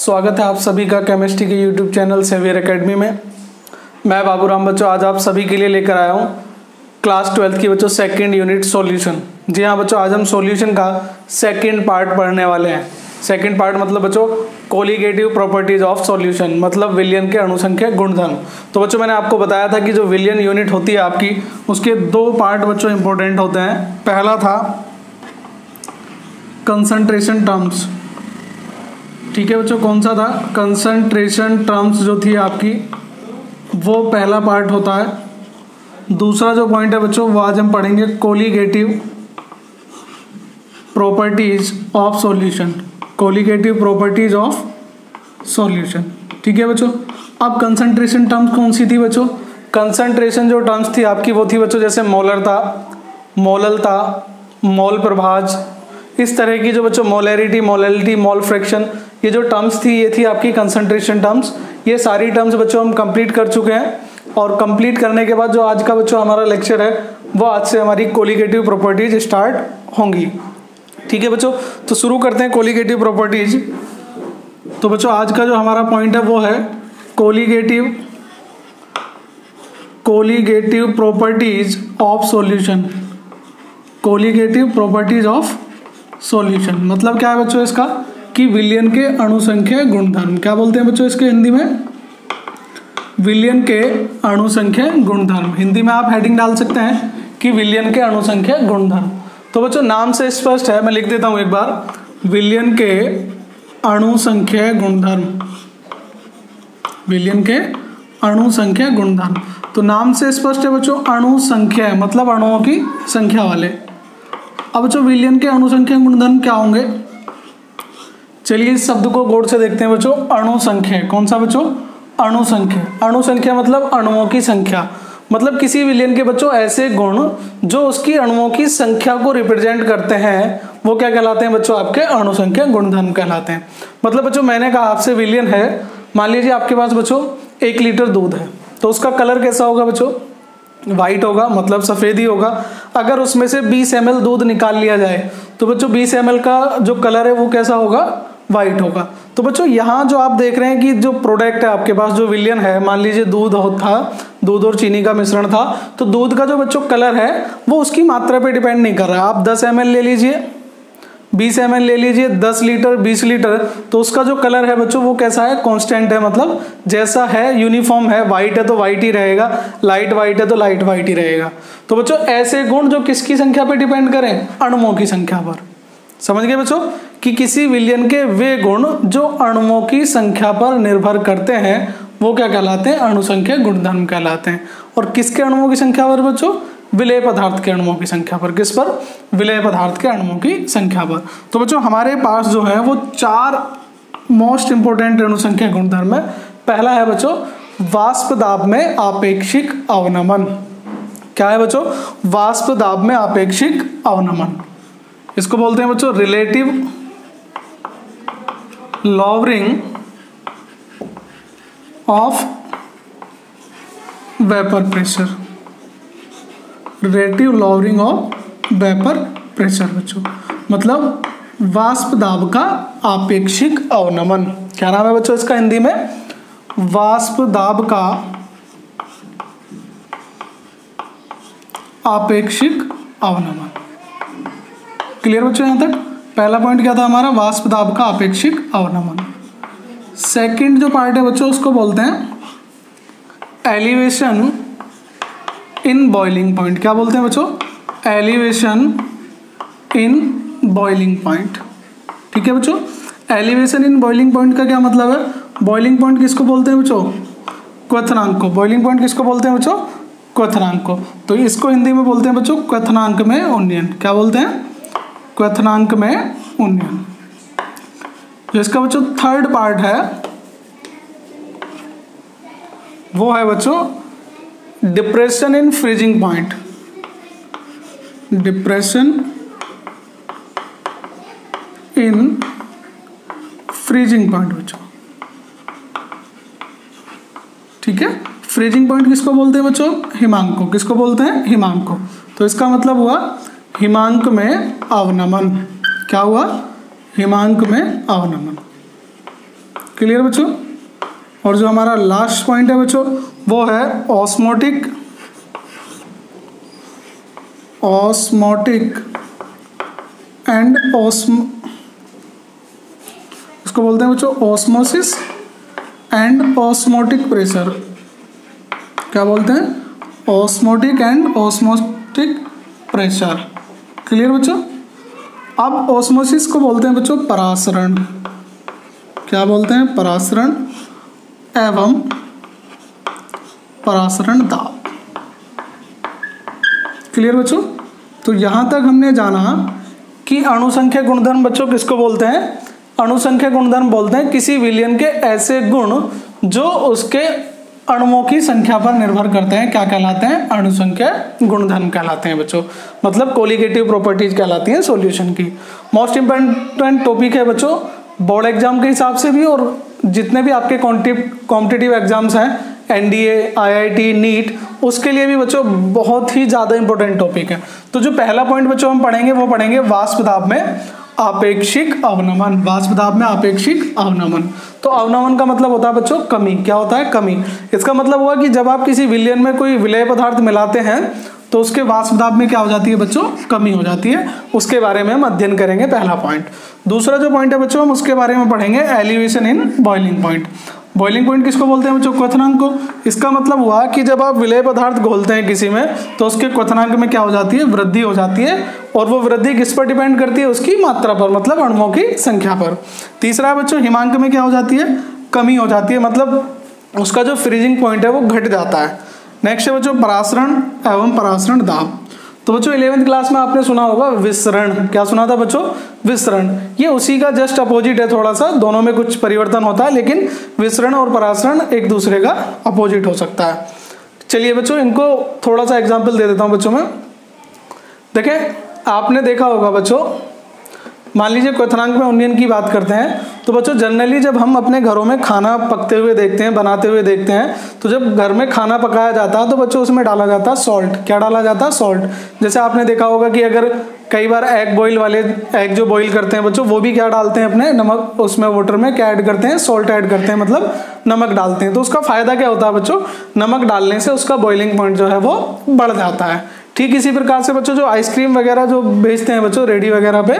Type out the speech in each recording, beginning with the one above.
स्वागत है आप सभी का केमिस्ट्री के यूट्यूब चैनल सेवियर एकेडमी में। मैं बाबूराम बच्चों आज आप सभी के लिए लेकर आया हूँ क्लास 12th की बच्चों सेकंड यूनिट सॉल्यूशन। जी हाँ बच्चों, आज हम सॉल्यूशन का सेकंड पार्ट पढ़ने वाले हैं। सेकंड पार्ट मतलब बच्चों कोलिगेटिव प्रॉपर्टीज ऑफ सॉल्यूशन, मतलब विलयन के अणुसंख्या गुणधर्म। तो बच्चों मैंने आपको बताया था कि जो विलयन यूनिट होती है आपकी, उसके दो पार्ट बच्चों इंपॉर्टेंट होते हैं। पहला था कंसंट्रेशन टर्म्स, ठीक है बच्चों, कौन सा था? कंसंट्रेशन टर्म्स जो थी आपकी, वो पहला पार्ट होता है। दूसरा जो पॉइंट है बच्चों वो आज हम पढ़ेंगे colligative properties of solution, colligative properties of solution, ठीक है बच्चों। अब कंसंट्रेशन टर्म्स कौन सी थी बच्चों? कंसंट्रेशन जो टर्म्स थी आपकी वो थी बच्चों जैसे मोलर था, मोलल था, मोल प्रभाज, इस तरह की जो बच्चों मोलैरिटी, मोलैलिटी, मोल फ्रैक्शन, ये जो टर्म्स थी ये थी आपकी कंसंट्रेशन टर्म्स। ये सारी टर्म्स बच्चों हम कंप्लीट कर चुके हैं और कंप्लीट करने के बाद जो आज का बच्चों हमारा लेक्चर है वो आज से हमारी कोलिगेटिव प्रॉपर्टीज स्टार्ट होंगी, ठीक है बच्चों। तो शुरू करते हैं कोलिगेटिव प्रॉपर्टीज। तो बच्चों आज का जो हमारा पॉइंट है वो है colligative properties of solution, colligative properties of solution मतलब क्या है बच्चों इसका? कि विलयन के अणुसंख्या गुणधर्म। क्या बोलते हैं बच्चों इसके हिंदी में? विलयन के अणुसंख्या गुणधर्म। हिंदी में आप हेडिंग डाल सकते हैं कि विलयन के अणुसंख्या गुणधर्म। तो बच्चों नाम से स्पष्ट है, मैं लिख देता हूं एक बार, विलयन के अणुसंख्या गुणधर्म, विलयन के अणुसंख्या गुणधर्म। तो नाम से स्पष्ट है बच्चों, अणुसंख्या मतलब अणुओं की संख्या वाले। अब बच्चों विलयन के अणुसंख्या गुणधर्म क्या होंगे? चलिए इस शब्द को गौर से देखते हैं बच्चों। अणुसंख्या, कौन सा बच्चों? अणुसंख्या। अणुसंख्या मतलब अणुओं की संख्या, मतलब किसी विलयन के बच्चों ऐसे गुण जो उसकी अणुओं की संख्या को रिप्रेजेंट करते हैं वो क्या कहलाते हैं बच्चों? आपके अणुसंख्या गुणधर्म कहलाते हैं। मतलब बच्चों मैंने कहा आपसे विलयन है, मान लीजिए आपके पास बच्चों 1 लीटर दूध है, तो उसका कलर कैसा होगा बच्चों? वाइट होगा, मतलब सफ़ेद ही होगा। अगर उसमें से 20 ml दूध निकाल लिया जाए तो बच्चों 20 ml का जो कलर है वो कैसा होगा? वाइट होगा। तो बच्चों यहाँ जो आप देख रहे हैं कि जो प्रोडक्ट है आपके पास, जो विलयन है, मान लीजिए दूध था, दूध और चीनी का मिश्रण था, तो दूध का जो बच्चों कलर है वो उसकी मात्रा पे डिपेंड नहीं कर रहा है। आप 10 ml ले लीजिए, 20 ml ले लीजिए, 10 लीटर, 20 लीटर, तो उसका जो कलर है बच्चों वो कैसा है? कांस्टेंट है, मतलब जैसा है यूनिफॉर्म है। वाइट है तो वाइट ही रहेगा, लाइट वाइट है तो लाइट वाइट ही रहेगा। तो बच्चों ऐसे गुण जो किसकी संख्या पर डिपेंड करें? अणुओं की संख्या पर। समझ गए बच्चों कि किसी विलयन के वे गुण जो अणुओं की संख्या पर निर्भर करते हैं वो क्या कहलाते हैं? अणुसंख्या गुणधर्म कहलाते हैं। और किसके अणुओं की संख्या पर बच्चों? विलेय पदार्थ के अणुओं की संख्या पर। किस पर? विलेय पदार्थ के अणुओं की संख्या पर। तो बच्चों हमारे पास जो है वो 4 मोस्ट इंपोर्टेंट अणुसंख्या गुणधर्म है। पहला है बच्चों वाष्प दाब में आपेक्षिक अवनमन। क्या है बच्चों? वाष्प दाब में आपेक्षिक अवनमन, इसको बोलते हैं बच्चों relative lowering of vapour pressure, relative lowering of vapour pressure बच्चों, मतलब वाष्प दाब का आपेक्षिक अवनमन। क्या नाम है बच्चों इसका हिंदी में? वाष्प दाब का आपेक्षिक अवनमन। क्लियर बच्चों यहाँ तक? पहला पॉइंट क्या था हमारा? वाष्प दाब का आपेक्षिक अवनमन। सेकंड जो पार्ट है बच्चों उसको बोलते हैं एलिवेशन इन बॉइलिंग पॉइंट। क्या बोलते हैं बच्चों? एलिवेशन इन बॉइलिंग पॉइंट, ठीक है बच्चों। एलिवेशन इन बॉइलिंग पॉइंट का क्या मतलब है? बॉइलिंग पॉइंट किसको बोलते हैं बच्चों? क्वथनांक को। बॉइलिंग पॉइंट किसको बोलते हैं बच्चों? क्वथनांक को। तो इसको हिंदी में बोलते हैं बच्चों क्वथनांक में उन्नयन। क्या बोलते हैं? क्वथनांक में उन्नयन। जो इसका बच्चों थर्ड पार्ट है वो है बच्चों depression in freezing point, depression in freezing point बच्चों, ठीक है। फ्रीजिंग पॉइंट किसको बोलते हैं बच्चों? हिमांक को। किसको बोलते हैं? हिमांक को। तो इसका मतलब हुआ हिमांक में अवनमन। क्या हुआ? हिमांक में अवनमन। क्लियर बच्चों। और जो हमारा लास्ट पॉइंट है बच्चों वो है ऑस्मोटिक एंड इसको बोलते हैं बच्चों ऑस्मोसिस एंड ऑस्मोटिक प्रेशर। क्या बोलते हैं? Osmotic and osmotic pressure. Clear बच्चों। अब ऑस्मोसिस को बोलते हैं बच्चों परासरण। क्या बोलते हैं? परासरण एवं परासरण दाब। क्लियर बच्चों। तो यहाँ तक हमने जाना कि अणुसंख्या गुणधर्म बच्चों किसको बोलते हैं? अणुसंख्या गुणधर्म बोलते हैं किसी विलयन के ऐसे गुण जो उसके अणुओं की संख्या पर निर्भर करते हैं। क्या कहलाते हैं? अणुसंख्या गुणधर्म कहलाते हैं बच्चों। मतलब कोलिगेटिव प्रॉपर्टीज कहलाती हैं सॉल्यूशन की। मोस्ट इंपॉर्टेंट टॉपिक है बच्चों बोर्ड एग्जाम के हिसाब से भी, और जितने भी आपके कॉम्पिटिटिव एग्जाम्स हैं एनडीए, आईआईटी, नीट, उसके लिए भी बच्चों बहुत ही ज़्यादा इंपॉर्टेंट टॉपिक है। तो जो पहला पॉइंट बच्चों हम पढ़ेंगे वो पढ़ेंगे वाष्प दाब में आपेक्षिक अवनमन। वाष्प दाब में आपेक्षिक अवनमन। तो अवनमन का मतलब होता है बच्चों कमी। क्या होता है? कमी। इसका मतलब हुआ कि जब आप किसी विलयन में कोई विलेय पदार्थ मिलाते हैं तो उसके वाष्प दाब में क्या हो जाती है बच्चों? कमी हो जाती है। उसके बारे में हम अध्ययन करेंगे, पहला पॉइंट। दूसरा जो पॉइंट है बच्चों हम उसके बारे में पढ़ेंगे elevation in boiling point. Boiling point किसको बोलते हैं बच्चों? क्वथनांक को। इसका मतलब हुआ कि जब आप विलेय पदार्थ घोलते हैं किसी में तो उसके क्वथनांक में क्या हो जाती है? वृद्धि हो जाती है। और वो वृद्धि किस पर डिपेंड करती है? उसकी मात्रा पर, मतलब अणुओं की संख्या पर। तीसरा बच्चों हिमांक में क्या हो जाती है? कमी हो जाती है, मतलब उसका जो फ्रीजिंग पॉइंट है वो घट जाता है। नेक्स्ट है बच्चों परासरण एवं परासरण दाब। तो बच्चों 11वीं क्लास में आपने सुना होगा विसरण। क्या सुना था बच्चों? विसरण। ये उसी का जस्ट अपोजिट है, थोड़ा सा दोनों में कुछ परिवर्तन होता है, लेकिन विसरण और परासरण एक दूसरे का अपोजिट हो सकता है। चलिए बच्चों इनको थोड़ा सा एग्जाम्पल दे देता हूँ बच्चों में। देखें आपने देखा होगा बच्चों, मान लीजिए क्वथनांक में उन्नयन की बात करते हैं तो बच्चों जनरली जब हम अपने घरों में खाना पकते हुए देखते हैं, बनाते हुए देखते हैं, तो जब घर में खाना पकाया जाता है तो बच्चों उसमें डाला जाता है सॉल्ट। क्या डाला जाता है? सॉल्ट। जैसे आपने देखा होगा कि अगर कई बार एग बॉईल वाले एग जो बॉईल करते हैं बच्चों वो भी क्या डालते हैं अपने नमक, उसमें वाटर में क्या ऐड करते हैं? सॉल्ट ऐड करते हैं, मतलब नमक डालते हैं। तो उसका फायदा क्या होता है बच्चों? नमक डालने से उसका बॉइलिंग पॉइंट जो है वो बढ़ जाता है। ठीक इसी प्रकार से बच्चों जो आइसक्रीम वगैरह जो बेचते हैं बच्चों रेडी वगैरह पे,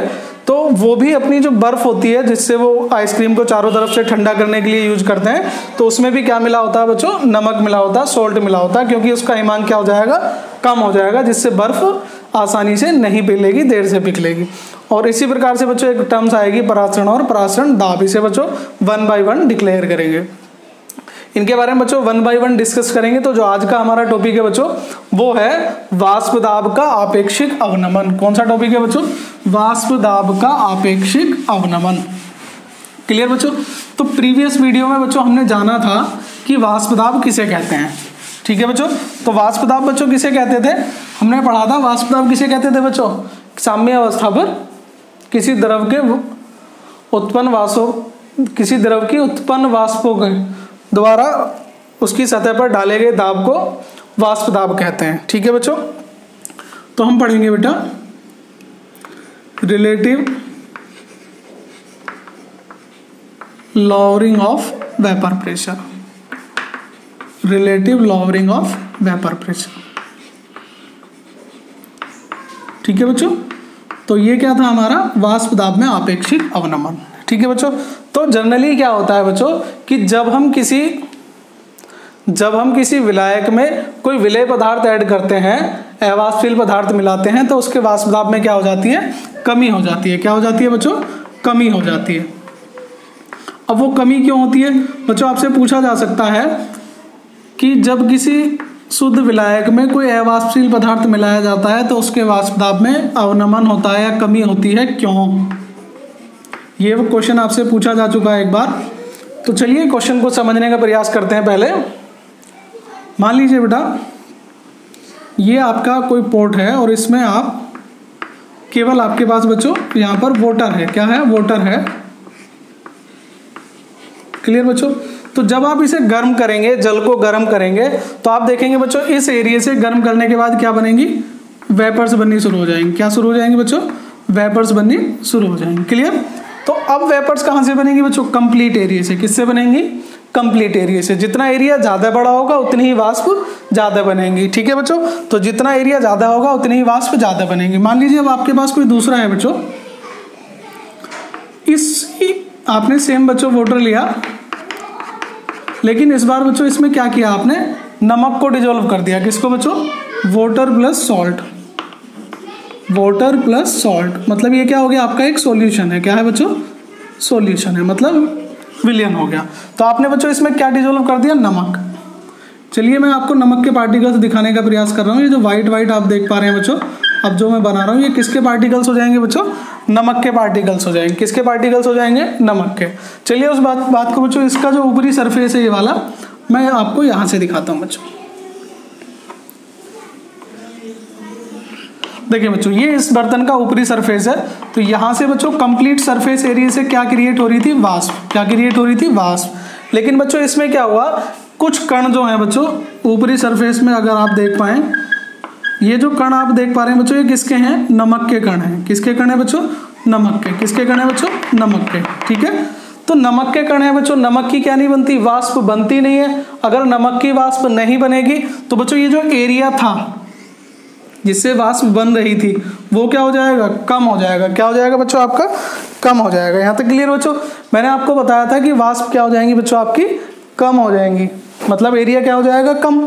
तो वो भी अपनी जो बर्फ होती है जिससे वो आइसक्रीम को चारों तरफ से ठंडा करने के लिए यूज करते हैं, तो उसमें भी क्या मिला होता है बच्चों? नमक मिला होता है, सॉल्ट मिला होता है, क्योंकि उसका हिमांक क्या हो जाएगा? कम हो जाएगा, जिससे बर्फ आसानी से नहीं पिघलेगी, देर से पिघलेगी। और इसी प्रकार से बच्चों एक टर्म्स आएगी परासरण और परासरण दाब। इसे बच्चों 1 by 1 डिक्लेयर करेंगे। इनके बारे में बच्चों 1 by 1 डिस्कस करेंगे। तो जो आज का हमारा टॉपिक है बच्चों वो है वाष्प दाब का आपेक्षिक अवनमन। कौन सा टॉपिक है बच्चों? वाष्प दाब का आपेक्षिक अवनमन। क्लियर बच्चों। तो प्रीवियस वीडियो में बच्चों हमने जाना था कि वाष्प दाब किसे कहते हैं। ठीक है बच्चों। तो वाष्प दाब बच्चों किसे कहते थे? हमने पढ़ा था वाष्प दाब किसे कहते थे बच्चों? साम्य अवस्था पर किसी द्रव के उत्पन्न वाष्पों के द्वारा उसकी सतह पर डाले गए दाब को वाष्प दाब कहते हैं। ठीक है बच्चों। तो हम पढ़ेंगे बेटा relative lowering of vapour pressure. Relative lowering of vapour pressure. ठीक है बच्चों। तो ये क्या था हमारा? वाष्प दाब में आपेक्षिक अवनमन। ठीक है बच्चों। तो जनरली क्या होता है बच्चों कि जब हम किसी विलायक में कोई विलेय पदार्थ ऐड करते हैं, अवाष्पशील पदार्थ मिलाते हैं, तो उसके वाष्प दाब में क्या हो जाती है? कमी हो जाती है। क्या हो जाती है बच्चों? कमी हो जाती है। अब वो कमी क्यों होती है बच्चों? आपसे पूछा जा सकता है कि जब किसी शुद्ध विलायक में कोई अवाष्पशील पदार्थ मिलाया जाता है तो उसके वाष्प दाब में अवनमन होता है या कमी होती है, क्यों? ये वो क्वेश्चन आपसे पूछा जा चुका है एक बार। तो चलिए क्वेश्चन को समझने का प्रयास करते हैं। पहले मान लीजिए बेटा ये आपका कोई पोर्ट है और इसमें आप केवल आपके पास बच्चों यहाँ पर वाटर है। क्या है? वाटर है। क्लियर बच्चों। तो जब आप इसे गर्म करेंगे, जल को गर्म करेंगे, तो आप देखेंगे बच्चों इस एरिया से गर्म करने के बाद क्या बनेंगी? वेपर्स बननी शुरू हो जाएंगी। क्या शुरू हो जाएंगी बच्चों? वेपर्स बननी शुरू हो जाएंगी। क्लियर। तो अब वेपर्स कहाँ से बनेंगी बच्चों? कंप्लीट एरिया से। किससे बनेंगी? कंप्लीट एरिया से। जितना एरिया ज़्यादा बड़ा होगा उतनी ही वाष्प ज़्यादा बनेंगी। ठीक है बच्चों, तो जितना एरिया ज़्यादा होगा उतनी ही वाष्प ज़्यादा बनेंगी। मान लीजिए अब आपके पास कोई दूसरा है बच्चों, आपने सेम बच्चों वाटर लिया, लेकिन इस बार बच्चों इसमें क्या किया आपने? नमक को डिजोल्व कर दिया। किसको बच्चों? Water plus salt. Water plus salt मतलब ये क्या हो गया? आपका एक सॉल्यूशन है। क्या है बच्चों? सॉल्यूशन है, मतलब विलयन हो गया। तो आपने बच्चों इसमें क्या डिजोल्व कर दिया? नमक। चलिए मैं आपको नमक के पार्टिकल्स दिखाने का प्रयास कर रहा हूँ। ये जो वाइट वाइट आप देख पा रहे हैं बच्चों, अब जो मैं बना रहा हूँ ये किसके पार्टिकल्स हो जाएंगे बच्चों? नमक के पार्टिकल्स हो जाएंगे। किसके पार्टिकल्स हो जाएंगे? नमक के। चलिए उस बात को बच्चों, इसका जो ऊपरी सरफेस है ये वाला, मैं आपको यहाँ से दिखाता हूँ बच्चों। देखिए बच्चों, ये इस बर्तन का ऊपरी सरफेस है। तो यहाँ से बच्चों कंप्लीट सरफेस एरिया से क्या क्रिएट हो रही थी? वाष्प। क्या क्रिएट हो रही थी? वाष्प। लेकिन बच्चों इसमें क्या हुआ? कुछ कण जो है बच्चों ऊपरी सरफेस में, अगर आप देख पाएं, ये जो कण आप देख पा रहे हैं बच्चों, ये किसके हैं? नमक के कण हैं। किसके कण है बच्चों? नमक के। किसके कण है बच्चों? नमक के। ठीक है, तो नमक के कण है बच्चों। नमक की क्या नहीं बनती? वाष्प बनती नहीं है। अगर नमक की वाष्प नहीं बनेगी तो बच्चों ये जो एरिया था जिससे वाष्प बन रही थी वो क्या हो जाएगा? कम हो जाएगा। क्या हो जाएगा बच्चों? आपका कम हो जाएगा। यहाँ तक क्लियर बच्चों? मैंने आपको बताया था कि वाष्प क्या हो जाएंगी बच्चों? आपकी कम हो जाएंगी, मतलब एरिया क्या हो जाएगा? कम।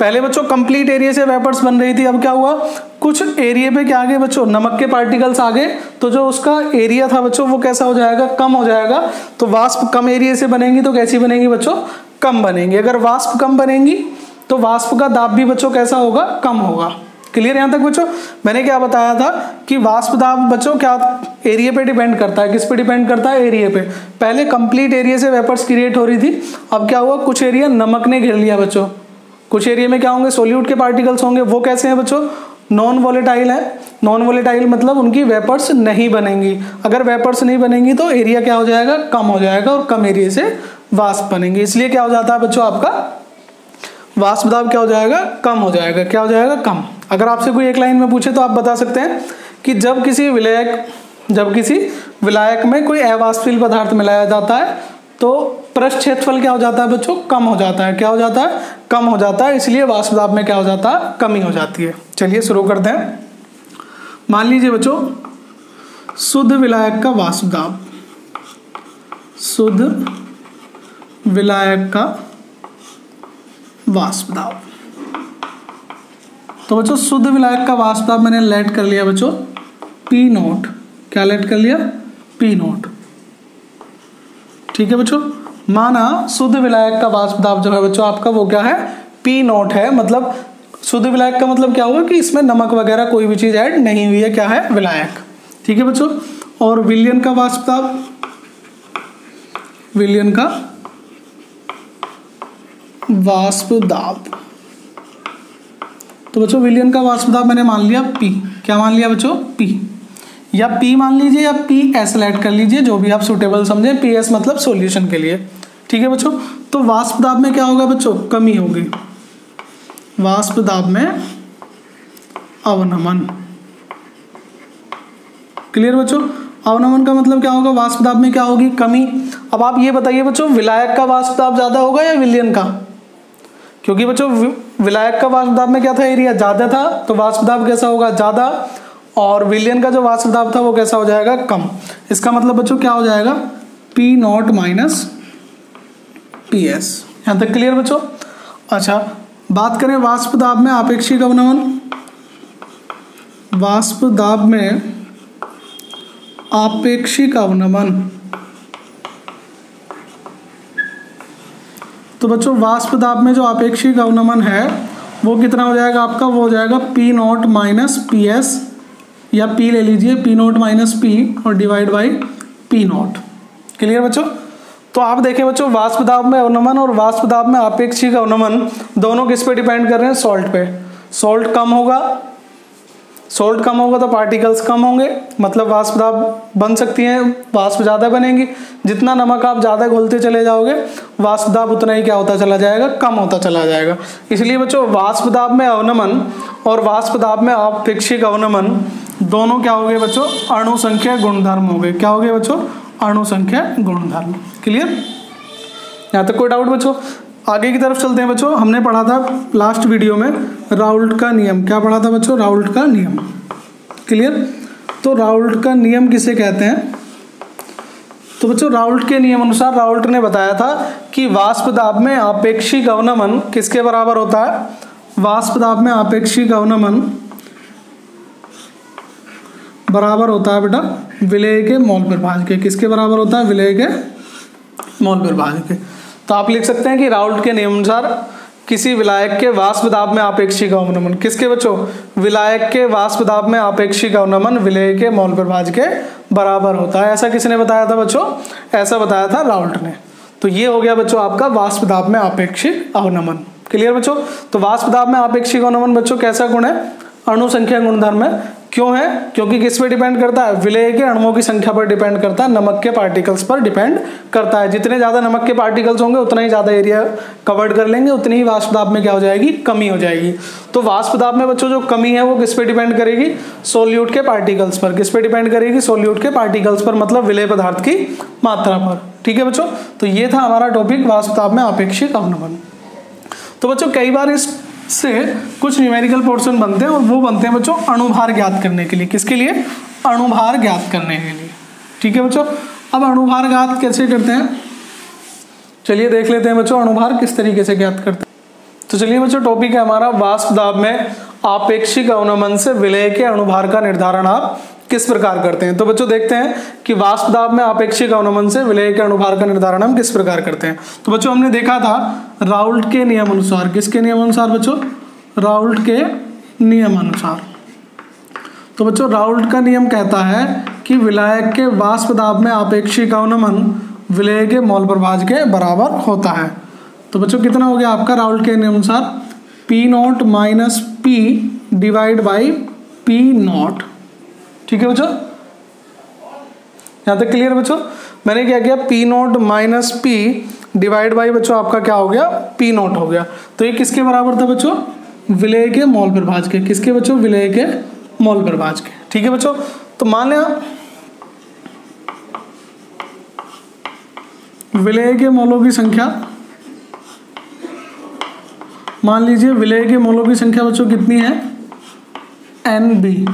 पहले बच्चों कंप्लीट एरिया से वेपर्स बन रही थी, अब क्या हुआ? कुछ एरिया पे क्या आ गए बच्चों? नमक के पार्टिकल्स आ गए। तो जो उसका एरिया था बच्चों वो कैसा हो जाएगा? कम हो जाएगा। तो वाष्प कम एरिया से बनेंगी तो कैसी बनेंगी बच्चों? कम बनेंगी। अगर वाष्प कम बनेंगी तो वाष्प का दाब भी बच्चों कैसा होगा? कम होगा। क्लियर यहाँ तक बच्चों? मैंने क्या बताया था कि वाष्प दाब बच्चों क्या एरिया पे डिपेंड करता है। किस पे डिपेंड करता है? एरिया पे। पहले कंप्लीट एरिया से वेपर्स क्रिएट हो रही थी, अब क्या हुआ? कुछ एरिया नमक ने घेर लिया बच्चों। कुछ एरिया में क्या होंगे? सोल्यूट के पार्टिकल्स होंगे। वो कैसे हैं बच्चों? नॉन वोलेटाइल है। नॉन वोलेटाइल मतलब उनकी वेपर्स नहीं बनेंगी। अगर वेपर्स नहीं बनेंगी तो एरिया क्या हो जाएगा? कम हो जाएगा, और कम एरिया से वाष्प बनेंगे। इसलिए क्या हो जाता है बच्चों? आपका वाष्प दाब क्या हो जाएगा? कम हो जाएगा। क्या हो जाएगा? कम। अगर आपसे कोई एक लाइन में पूछे तो आप बता सकते हैं कि जब किसी विलायक में कोई अवाष्पशील पदार्थ मिलाया जाता है तो पृष्ठ क्षेत्रफल क्या हो जाता है बच्चों? कम हो जाता है। क्या हो जाता है? कम हो जाता है। इसलिए वाष्प दाब में क्या हो जाता है? कमी हो जाती है। चलिए शुरू करते हैं। मान लीजिए बच्चों शुद्ध विलायक का वाष्प दाब, शुद्ध विलायक का वाष्प दाब। तो बच्चों शुद्ध विलायक का वाष्प दाब मैंने लेट कर लिया बच्चों P0। क्या लेट कर लिया? P0। ठीक है बच्चों, माना शुद्ध विलायक का वाष्प दाब जो है बच्चों आपका वो क्या है? P0 है। मतलब शुद्ध विलायक का मतलब क्या हुआ कि इसमें नमक वगैरह कोई भी चीज ऐड नहीं हुई है। क्या है? विलायक। ठीक है बच्चों, और विलयन का वाष्प दाब, विलयन का वाष्प दाब। तो बच्चों विलयन का वाष्प दाब मैंने मान लिया P। क्या मान लिया बच्चों? P, या P मान लीजिए या PS लेट कर लीजिए, जो भी आप सुटेबल समझें। PS मतलब सॉल्यूशन के लिए। ठीक है बच्चों, तो वाष्प दाब में क्या होगा बच्चों? कमी होगी। वाष्प दाब में अवनमन। क्लियर बच्चों? अवनमन का मतलब क्या होगा? वाष्प दाब में क्या होगी? कमी। अब आप ये बताइए बच्चों विलायक का वाष्प दाब ज्यादा होगा या विलयन का? क्योंकि बच्चों विलायक का वाष्प दाब में क्या था? एरिया ज्यादा था, तो वाष्प दाब कैसा होगा? ज्यादा। और विलयन का जो वाष्प दाब था वो कैसा हो जाएगा? कम। इसका मतलब बच्चों क्या हो जाएगा? P0 minus PS। यहां तक क्लियर बच्चों? अच्छा, बात करें वाष्प दाब में आपेक्षिक अवनमन। वाष्प दाब में आपेक्षिक अवनमन। तो बच्चों वाष्प दाब में जो आपेक्षिक अवनमन है वो कितना हो जाएगा आपका? वो हो जाएगा P0 माइनस PS, या P ले लीजिए, P0 माइनस P और डिवाइड बाई P0। क्लियर बच्चों? तो आप देखें बच्चों वाष्प दाब में अवनमन और वाष्प दाब में आपेक्षिक अवनमन दोनों किस पे डिपेंड कर रहे हैं? सॉल्ट पे। सॉल्ट कम होगा, सॉल्ट कम होगा तो पार्टिकल्स कम होंगे, मतलब वाष्प दाब बन सकती हैं, वाष्प ज़्यादा बनेंगी। जितना नमक आप ज़्यादा घोलते चले जाओगे वाष्प दाब उतना ही क्या होता चला जाएगा? कम होता चला जाएगा। इसलिए बच्चों वाष्प दाब में अवनमन और वाष्प दाब में आपेक्षिक अवनमन दोनों क्या हो गए बच्चों? अणु संख्या गुणधर्म हो गए। क्या हो गए बच्चों? अणु संख्या गुणधर्म। क्लियर? यहाँ तक कोई डाउट बच्चों? आगे की तरफ चलते हैं बच्चों। हमने पढ़ा था लास्ट वीडियो में राउल्ट का नियम। क्या पढ़ा था बच्चों? राउल्ट का नियम। क्लियर? तो राउल्ट का नियम किसे कहते हैं? तो बच्चों राउल्ट के नियम अनुसार राउल्ट ने बताया था कि वाष्प दाब में आपेक्षिक अवनमन किसके बराबर होता है? वाष्प दाब में आपेक्षिक अवनमन बराबर होता है बेटा विलेय के मोल प्रभाज के। किसके बराबर होता है? विलेय के मोल प्रभाज के। तो आप लिख सकते हैं कि राउल्ट के नियम अनुसार किसी विलायक के वाष्प दाब में आपेक्षिक अवनमन, किसके बच्चों? विलायक के वाष्प दाब में आपेक्षिक अवनमन विलेय के मोल प्रभाज के बराबर होता है। ऐसा किसने बताया था बच्चों? ऐसा बताया था राउल्ट ने। तो ये हो गया बच्चों आपका वाष्प दाब में आपेक्षिक अवनमन। क्लियर बच्चों? तो वाष्प दाब में आपेक्षिक अवनमन बच्चों कैसा गुण है? अणु संख्या गुणधर्म है। क्यों है? क्योंकि किस पे डिपेंड करता है? विलेय के अणुओं की संख्या पर डिपेंड करता है, नमक के पार्टिकल्स पर डिपेंड करता है। जितने ज्यादा नमक के पार्टिकल्स होंगे उतना ही ज्यादा एरिया कवर्ड कर लेंगे, उतनी ही वाष्प दाब में क्या हो जाएगी? कमी हो जाएगी। तो वाष्प दाब में बच्चों जो कमी है वो किस पे डिपेंड करेगी? सोल्यूट के पार्टिकल्स पर। किस पे डिपेंड करेगी? सोल्यूट के पार्टिकल्स पर, मतलब विलेय पदार्थ की मात्रा पर। ठीक है बच्चों? तो ये था हमारा टॉपिक वाष्प दाब में आपेक्षिक अवनमन। तो बच्चों कई बार इससे कुछ न्यूमेरिकल पोर्शन बनते हैं और वो बनते हैं बच्चों अणुभार ज्ञात करने के लिए। किसके लिए? अणुभार ज्ञात करने के लिए। ठीक है बच्चों? अब अणुभार ज्ञात कैसे करते हैं? चलिए देख लेते हैं बच्चों अणुभार किस तरीके से ज्ञात करते हैं। तो चलिए बच्चों टॉपिक है हमारा वाष्प दाब में आपेक्षिक अवनमन से विलेय के अणुभार का निर्धारण आप किस प्रकार करते हैं। तो बच्चों देखते हैं कि वाष्प दाब में आपेक्षिक अवनमन से विलेय के अणुभार का निर्धारण हम किस प्रकार करते हैं। तो बच्चों हमने देखा था राउल्ट के नियम अनुसार। किसके नियम अनुसार बच्चों? राउल्ट के नियम अनुसार। तो बच्चों राउल्ट का नियम कहता है कि विलायक के वाष्प दाब में आपेक्षिक अवनमन विलेय के मोल प्रभाज के बराबर होता है। तो बच्चों कितना हो गया आपका राउल्ट के नियम अनुसार? P0 minus P divide by P0। ठीक है बच्चों? यहां तक क्लियर बच्चों? मैंने क्या किया? P0 minus P divide by बच्चों आपका क्या हो गया? P0 हो गया। तो ये किसके बराबर था बच्चों? विलेय के मोल प्रभाज के। किसके बच्चों? विलेय के मोल प्रभाज के। ठीक है बच्चों? तो मान लिया विलेय के मोलों की संख्या, मान लीजिए विलेय के मोलों की संख्या बच्चों कितनी है? NB।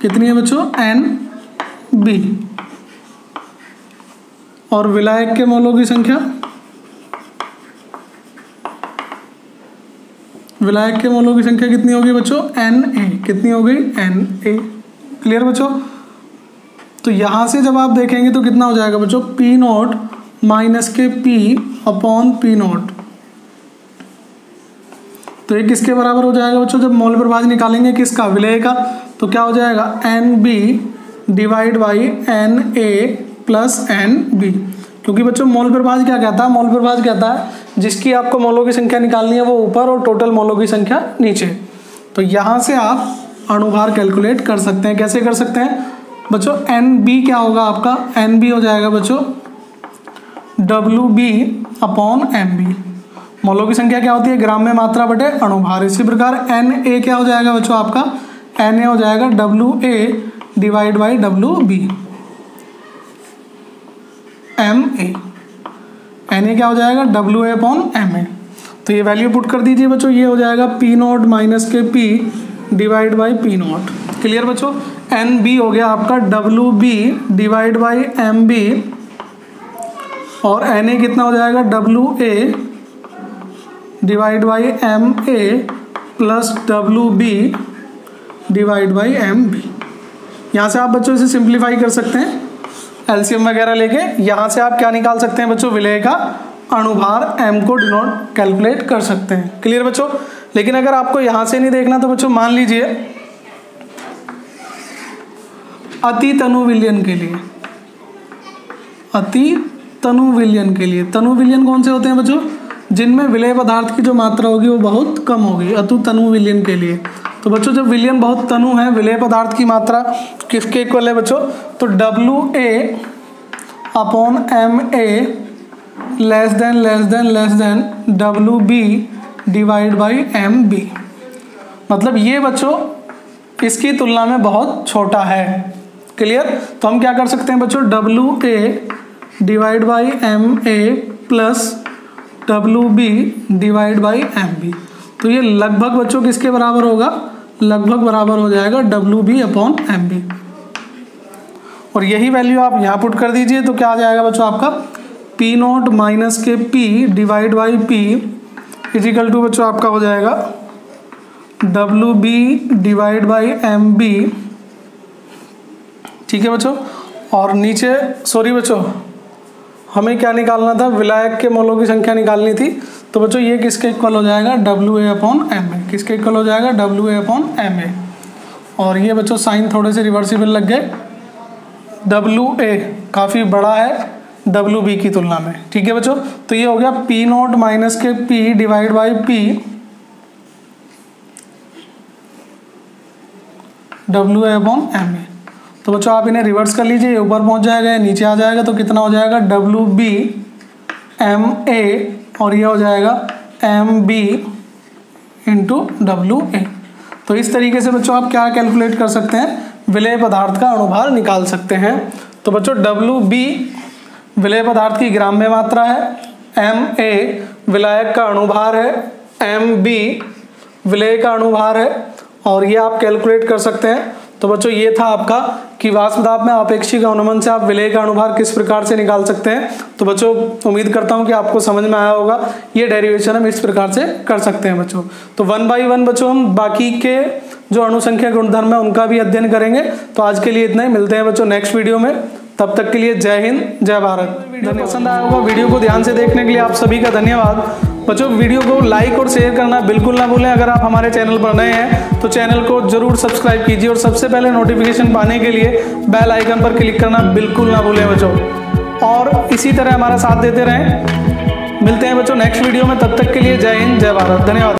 कितनी है बच्चों? NB। और विलायक के मोलों की संख्या, विलायक के मोलों की संख्या कितनी होगी बच्चों? Na। कितनी हो गई? Na। क्लियर बच्चों? तो यहां से जब आप देखेंगे तो कितना हो जाएगा बच्चों? P0 माइनस के P अपॉन P0। तो ये किसके बराबर हो जाएगा बच्चों? जब मोल प्रभाज निकालेंगे किसका? विलेय का। तो क्या हो जाएगा? NB divide by Na plus NB। क्योंकि बच्चों मोल प्रभाज क्या कहता है? मोल प्रभाज कहता है जिसकी आपको मोलों की संख्या निकालनी है वो ऊपर और टोटल मोलों की संख्या नीचे। तो यहां से आप अणुभार कैलकुलेट कर सकते हैं। कैसे कर सकते हैं बच्चों? NB क्या होगा आपका? NB हो जाएगा बच्चों WB अपॉन MB। मोलों की संख्या क्या होती है? ग्राम में मात्रा बटे अणुभार। इसी प्रकार Na क्या हो जाएगा बच्चों आपका? Na हो जाएगा WA divide by WB। MA। Na क्या हो जाएगा? WA upon MA। तो ये वैल्यू पुट कर दीजिए बच्चों। ये हो जाएगा P0 माइनस के P divide by P0। Clear बच्चों? NB हो गया आपका WB डिवाइड बाई MB। और Na कितना हो जाएगा? WA divide by MA plus WB divide by MB। यहाँ से आप बच्चों इसे सिंप्लीफाई कर सकते हैं एलसीएम वगैरह लेके। यहाँ से आप क्या निकाल सकते हैं बच्चों? विलेय का अणुभार M को डिनोट कैलकुलेट कर सकते हैं। क्लियर बच्चों? लेकिन अगर आपको यहाँ से नहीं देखना तो बच्चों मान लीजिए अति तनु विलयन के लिए, अति तनु विलयन के लिए, तनु विलयन कौन से होते हैं बच्चों? जिनमें विलेय पदार्थ की जो मात्रा होगी वो बहुत कम होगी, अतु तनु विलयन के लिए। तो बच्चों जब विलयन बहुत तनु है, विलेय पदार्थ की मात्रा किसके इक्वल है बच्चों? तो WA upon MA less than WB divide by MB। मतलब ये बच्चों इसकी तुलना में बहुत छोटा है। क्लियर। तो हम क्या कर सकते हैं बच्चों, WA divide by MA plus WB divide by MB। तो ये लगभग बच्चों किसके बराबर होगा, लगभग बराबर हो जाएगा WB अपॉन MB। और यही वैल्यू आप यहाँ पुट कर दीजिए तो क्या आ जाएगा बच्चों आपका P नॉट माइनस के P divide by P equal to बच्चों आपका हो जाएगा WB डिवाइड बाई MB। ठीक है बच्चों। और नीचे सॉरी बच्चों हमें क्या निकालना था, विलायक के मोलों की संख्या निकालनी थी। तो बच्चों ये किसके इक्वल हो जाएगा, WA अपॉन MA। किसके इक्वल हो जाएगा, WA अपॉन MA। और ये बच्चों साइन थोड़े से रिवर्सिबल लग गए, WA काफ़ी बड़ा है WB की तुलना में। ठीक है बच्चों। तो ये हो गया P नॉट माइनस के P divide by P WA upon MA। तो बच्चों आप इन्हें रिवर्स कर लीजिए, ऊपर पहुंच जाएगा, नीचे आ जाएगा, तो कितना हो जाएगा WB MA और ये हो जाएगा MB इंटू WA। तो इस तरीके से बच्चों आप क्या कैलकुलेट कर सकते हैं, विलेय पदार्थ का अणुभार निकाल सकते हैं। तो बच्चों WB विलेय पदार्थ की ग्राम्य मात्रा है, MA विलायक का अणुभार है, MB विलेय का अणुभार है, और ये आप कैलकुलेट कर सकते हैं। तो बच्चों ये था आपका कि वाष्प दाब में आपेक्षिक अनुमन से आप विलेय का अणुभार किस प्रकार से निकाल सकते हैं। तो बच्चों उम्मीद करता हूं कि आपको समझ में आया होगा। ये डेरिवेशन हम इस प्रकार से कर सकते हैं बच्चों। तो 1 बाई 1 बच्चों हम बाकी के जो अणुसंख्या गुणधर्म है उनका भी अध्ययन करेंगे। तो आज के लिए इतना ही, मिलते हैं बच्चों नेक्स्ट वीडियो में। तब तक के लिए जय हिंद, जय भारत। वीडियो पसंद आया होगा, वीडियो को ध्यान से देखने के लिए आप सभी का धन्यवाद। बच्चों वीडियो को लाइक और शेयर करना बिल्कुल ना भूलें। अगर आप हमारे चैनल पर नए हैं तो चैनल को जरूर सब्सक्राइब कीजिए और सबसे पहले नोटिफिकेशन पाने के लिए बेल आइकन पर क्लिक करना बिल्कुल ना भूलें बच्चों। और इसी तरह हमारा साथ देते रहें। मिलते हैं बच्चों नेक्स्ट वीडियो में, तब तक के लिए जय हिंद, जय भारत, धन्यवाद।